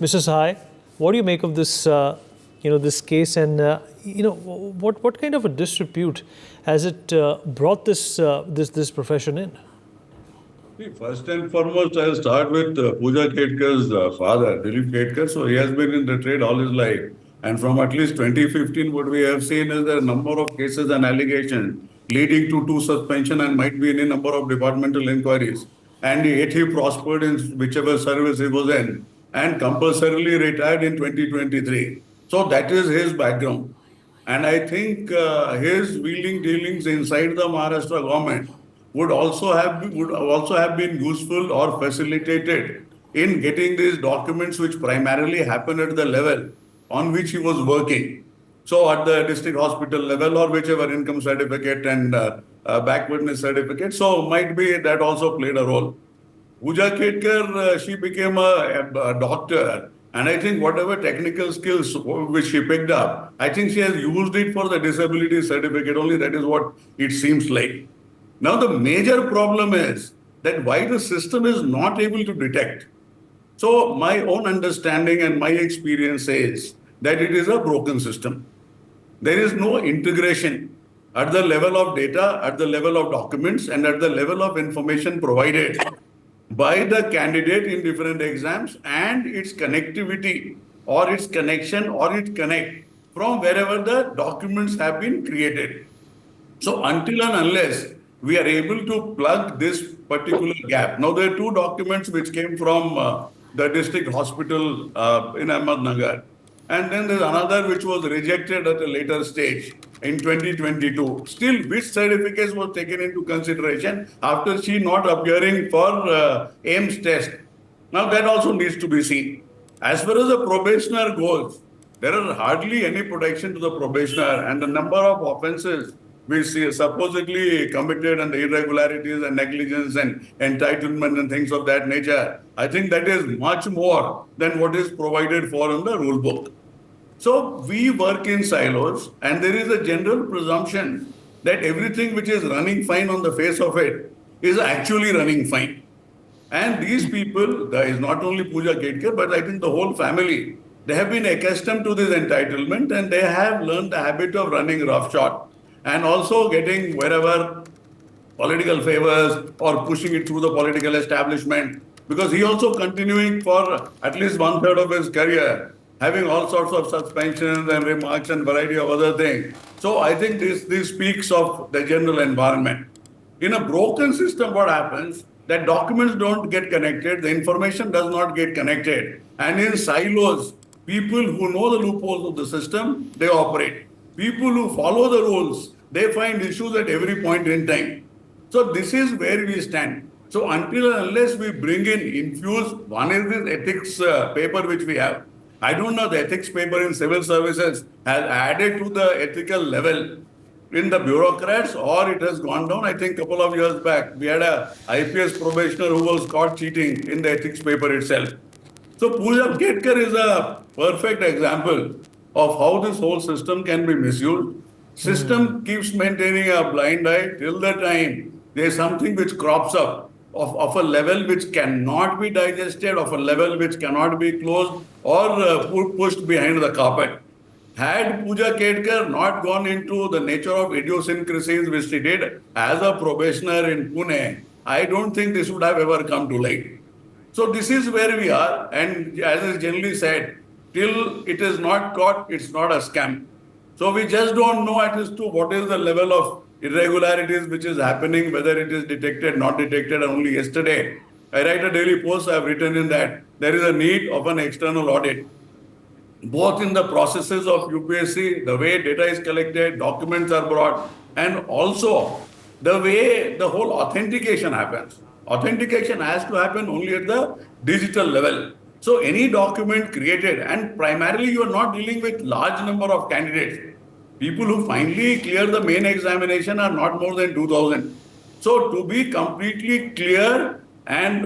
Mr. Sahai, what do you make of this, this case, and what kind of a disrepute has it brought this profession in? See, first and foremost, I'll start with Pooja Khedkar's father, Dilip Khedkar. So he has been in the trade all his life. And from at least 2015, what we have seen is a number of cases and allegations leading to two suspension and might be any number of departmental inquiries. And yet he prospered in whichever service he was in and compulsorily retired in 2023. So that is his background. And I think his wheeling dealings inside the Maharashtra government would also have been useful or facilitated in getting these documents, which primarily happen at the level on which he was working. So at the district hospital level or whichever income certificate and back witness certificate. So might be that also played a role. Pooja Khedkar, she became a doctor. And I think whatever technical skills which she picked up, I think she has used it for the disability certificate only. That is what it seems like. Now, the major problem is that why the system is not able to detect. So, my own understanding and my experience is that it is a broken system. There is no integration at the level of data, at the level of documents, and at the level of information provided by the candidate in different exams and its connectivity or its connection or its connect from wherever the documents have been created. So until and unless we are able to plug this particular gap. Now, there are two documents which came from the district hospital in Ahmednagar. And then there's another which was rejected at a later stage in 2022. Still, which certificates was taken into consideration after she not appearing for AIMS test. Now, that also needs to be seen. As far as the probationer goes, there are hardly any protection to the probationer, and the number of offenses which supposedly committed and the irregularities and negligence and entitlement and things of that nature, I think that is much more than what is provided for in the rule book. So we work in silos, and there is a general presumption that everything which is running fine on the face of it is actually running fine. And these people, there is not only Pooja Khedkar, but I think the whole family, they have been accustomed to this entitlement and they have learned the habit of running roughshod and also getting wherever political favors or pushing it through the political establishment. Because he also continuing for at least one third of his career, having all sorts of suspensions and remarks and variety of other things. So I think this speaks of the general environment. In a broken system, what happens? That documents don't get connected, the information does not get connected. And in silos, people who know the loopholes of the system, they operate. People who follow the rules, they find issues at every point in time. So this is where we stand. So until and unless we bring in, infuse, one is this ethics paper which we have. I don't know, the ethics paper in civil services has added to the ethical level in the bureaucrats, or it has gone down. I think a couple of years back, we had a IPS probationer who was caught cheating in the ethics paper itself. So Pooja Khedkar is a perfect example of how this whole system can be misused. System keeps maintaining a blind eye till the time there's something which crops up of a level which cannot be digested, of a level which cannot be closed or pushed behind the carpet. Had Pooja Khedkar not gone into the nature of idiosyncrasies which she did as a probationer in Pune, I don't think this would have ever come to light. So this is where we are, and as is generally said, till it is not caught, it's not a scam. So we just don't know at least to what is the level of irregularities which is happening, whether it is detected, not detected. Only yesterday, I write a daily post, I've written in that there is a need of an external audit, both in the processes of UPSC, the way data is collected, documents are brought, and also the way the whole authentication happens. Authentication has to happen only at the digital level. So any document created, and primarily you are not dealing with large number of candidates. People who finally clear the main examination are not more than 2,000. So to be completely clear and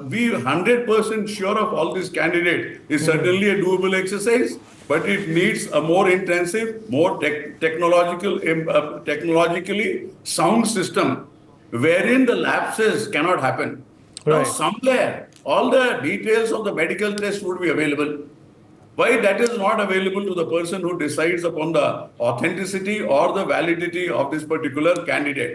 be 100% sure of all these candidates is certainly a doable exercise, but it needs a more intensive, more technologically sound system wherein the lapses cannot happen. Now, Right. somewhere all the details of the medical test would be available. Why that is not available to the person who decides upon the authenticity or the validity of this particular candidate?